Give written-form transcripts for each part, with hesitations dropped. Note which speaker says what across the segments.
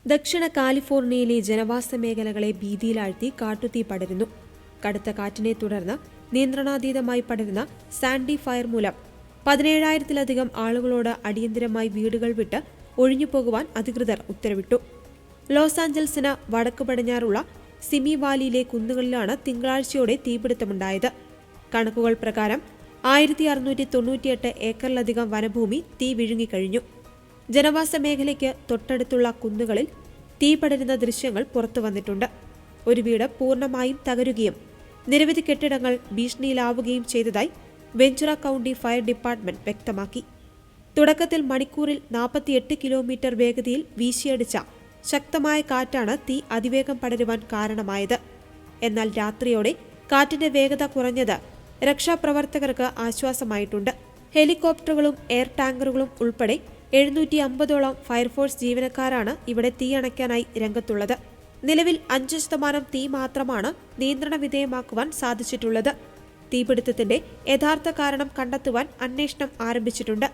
Speaker 1: ദക്ഷിണ കാലിഫോർണിയയിലെ ജനവാസ മേഖലകളെ ഭീതിയിലാഴ്ത്തി കാട്ടുതീ പടരുന്നു. കടുത്ത കാറ്റിനെ തുടർന്ന് നിയന്ത്രണാതീതമായി പടരുന്ന സാൻഡി ഫയർ മൂലം 17,000-ലധികം ആളുകളോട് അടിയന്തരമായി വീടുകൾ വിട്ട് ഒഴിഞ്ഞുപോകുവാൻ അധികൃതർ ഉത്തരവിട്ടു. ലോസ് ആഞ്ചൽസിന് വടക്കു പടിഞ്ഞാറുള്ള സിമി വാലിയിലെ കുന്നുകളിലാണ് തിങ്കളാഴ്ചയോടെ തീപിടുത്തമുണ്ടായത്. കണക്കുകൾ പ്രകാരം 1698 ഏക്കറിലധികം വനഭൂമി തീ വിഴുങ്ങിക്കഴിഞ്ഞു. ജനവാസ മേഖലയ്ക്ക് തൊട്ടടുത്തുള്ള കുന്നുകളിൽ തീ പടരുന്ന ദൃശ്യങ്ങൾ പുറത്തുവന്നിട്ടുണ്ട്. ഒരു വീട് പൂർണ്ണമായും തകരുകയും നിരവധി കെട്ടിടങ്ങൾ ഭീഷണിയിലാവുകയും ചെയ്തതായി വെഞ്ചുറ കൗണ്ടി ഫയർ ഡിപ്പാർട്ട്മെന്റ് വ്യക്തമാക്കി. തുടക്കത്തിൽ മണിക്കൂറിൽ 48 കിലോമീറ്റർ വേഗതയിൽ വീശിയടിച്ച ശക്തമായ കാറ്റാണ് തീ അതിവേഗം പടരുവാൻ കാരണമായത്. എന്നാൽ രാത്രിയോടെ കാറ്റിന്റെ വേഗത കുറഞ്ഞത് രക്ഷാപ്രവർത്തകർക്ക് ആശ്വാസമായിട്ടുണ്ട്. ഹെലികോപ്റ്ററുകളും എയർ ടാങ്കറുകളും ഉൾപ്പെടെ 750ഓളം ഫയർഫോഴ്സ് ജീവനക്കാരാണ് ഇവിടെ തീയണയ്ക്കാനായി രംഗത്തുള്ളത്. നിലവിൽ 5% തീ മാത്രമാണ് നിയന്ത്രണ വിധേയമാക്കുവാൻ സാധിച്ചിട്ടുള്ളത്. തീപിടുത്തത്തിന്റെ യഥാർത്ഥ കാരണം കണ്ടെത്തുവാൻ അന്വേഷണം ആരംഭിച്ചിട്ടുണ്ട്.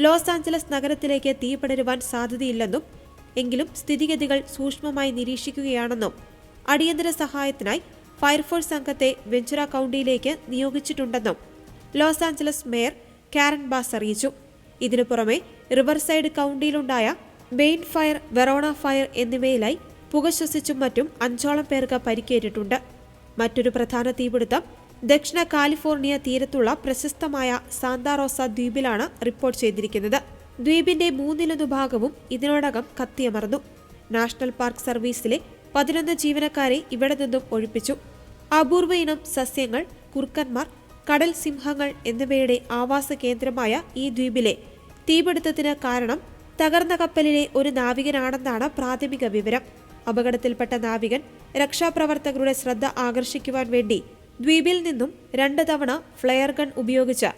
Speaker 1: ലോസ് ആഞ്ചലസ് നഗരത്തിലേക്ക് തീ പടരുവാൻ സാധ്യതയില്ലെന്നും എങ്കിലും സ്ഥിതിഗതികൾ സൂക്ഷ്മമായി നിരീക്ഷിക്കുകയാണെന്നും അടിയന്തര സഹായത്തിനായി ഫയർഫോഴ്സ് സംഘത്തെ വെഞ്ചുറ കൗണ്ടിയിലേക്ക് നിയോഗിച്ചിട്ടുണ്ടെന്നും Los Angeles mayor Karen Bass അറിയിച്ചു. ഇതിനു പുറമെ റിവർസൈഡ് കൗണ്ടിയിലുണ്ടായ ബെയിൻ ഫയർ, വെറോണ ഫയർ എന്നിവയിലായി പുക ശ്വസിച്ചും മറ്റും 5ഓളം പേർക്ക് പരിക്കേറ്റിട്ടുണ്ട്. മറ്റൊരു പ്രധാന തീപിടുത്തം ദക്ഷിണ കാലിഫോർണിയ തീരത്തുള്ള പ്രശസ്തമായ സാന്താറോസ ദ്വീപിലാണ് റിപ്പോർട്ട് ചെയ്തിരിക്കുന്നത്. ദ്വീപിന്റെ 3/4 ഭാഗവും ഇതിനോടകം കത്തിയമർന്നു. നാഷണൽ പാർക്ക് സർവീസിലെ 11 ജീവനക്കാരെ ഇവിടെ നിന്നും ഒഴിപ്പിച്ചു. അപൂർവ ഇനം സസ്യങ്ങൾ, കുറുക്കന്മാർ, കടൽ സിംഹങ്ങൾ എന്നിവയുടെ ആവാസ കേന്ദ്രമായ ഈ ദ്വീപിലെ തീപിടുത്തത്തിന് കാരണം തകർന്ന കപ്പലിലെ ഒരു നാവികനാണെന്നാണ് പ്രാഥമിക വിവരം. അപകടത്തിൽപ്പെട്ട നാവികൻ രക്ഷാപ്രവർത്തകരുടെ ശ്രദ്ധ ആകർഷിക്കുവാൻ വേണ്ടി ദ്വീപിൽ നിന്നും 2 തവണ ഫ്ലെയർ ഗൺ ഉപയോഗിച്ച്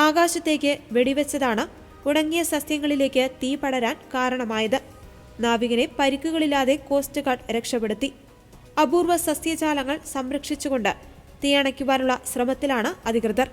Speaker 1: ആകാശത്തേക്ക് വെടിവെച്ചതാണ് ഉണങ്ങിയ സസ്യങ്ങളിലേക്ക് തീ പടരാൻ കാരണമായത്. നാവികനെ പരിക്കുകളില്ലാതെ കോസ്റ്റ് ഗാർഡ് രക്ഷപ്പെടുത്തി. അപൂർവ സസ്യജാലങ്ങൾ സംരക്ഷിച്ചുകൊണ്ട് തീയണയ്ക്കുവാനുള്ള ശ്രമത്തിലാണ് അധികൃതർ.